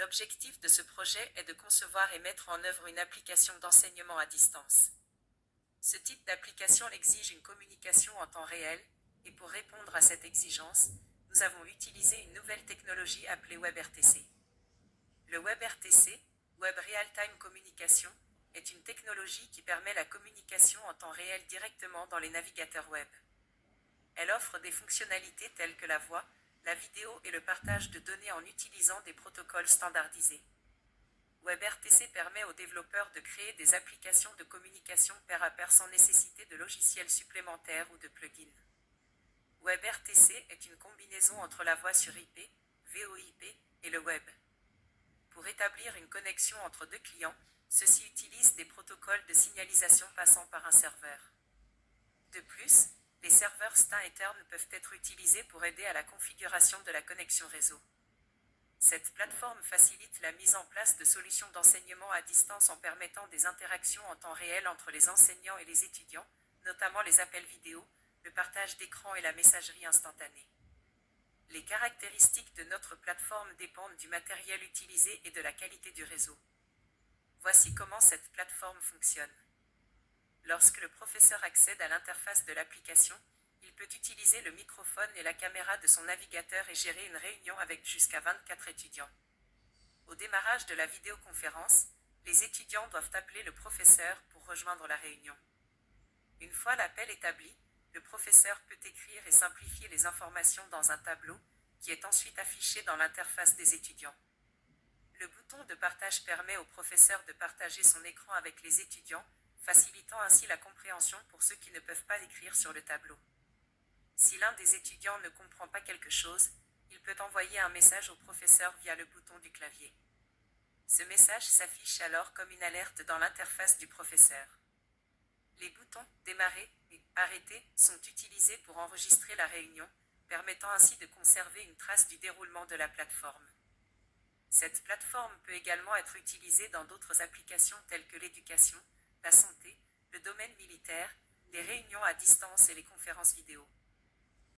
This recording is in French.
L'objectif de ce projet est de concevoir et mettre en œuvre une application d'enseignement à distance. Ce type d'application exige une communication en temps réel, et pour répondre à cette exigence, nous avons utilisé une nouvelle technologie appelée WebRTC. Le WebRTC, Web Real-Time Communication, est une technologie qui permet la communication en temps réel directement dans les navigateurs web. Elle offre des fonctionnalités telles que la voix, la vidéo et le partage de données en utilisant des protocoles standardisés. WebRTC permet aux développeurs de créer des applications de communication pair à pair sans nécessité de logiciels supplémentaires ou de plugins. WebRTC est une combinaison entre la voix sur IP, VoIP et le web. Pour établir une connexion entre deux clients, ceux-ci utilisent des protocoles de signalisation passant par un serveur. De plus, les serveurs STA internes peuvent être utilisés pour aider à la configuration de la connexion réseau. Cette plateforme facilite la mise en place de solutions d'enseignement à distance en permettant des interactions en temps réel entre les enseignants et les étudiants, notamment les appels vidéo, le partage d'écran et la messagerie instantanée. Les caractéristiques de notre plateforme dépendent du matériel utilisé et de la qualité du réseau. Voici comment cette plateforme fonctionne. Lorsque le professeur accède à l'interface de l'application, il peut utiliser le microphone et la caméra de son navigateur et gérer une réunion avec jusqu'à 24 étudiants. Au démarrage de la vidéoconférence, les étudiants doivent appeler le professeur pour rejoindre la réunion. Une fois l'appel établi, le professeur peut écrire et simplifier les informations dans un tableau, qui est ensuite affiché dans l'interface des étudiants. Le bouton de partage permet au professeur de partager son écran avec les étudiants, facilitant ainsi la compréhension pour ceux qui ne peuvent pas écrire sur le tableau. Si l'un des étudiants ne comprend pas quelque chose, il peut envoyer un message au professeur via le bouton du clavier. Ce message s'affiche alors comme une alerte dans l'interface du professeur. Les boutons « Démarrer » et « Arrêter » sont utilisés pour enregistrer la réunion, permettant ainsi de conserver une trace du déroulement de la plateforme. Cette plateforme peut également être utilisée dans d'autres applications telles que l'éducation, la santé, le domaine militaire, les réunions à distance et les conférences vidéo.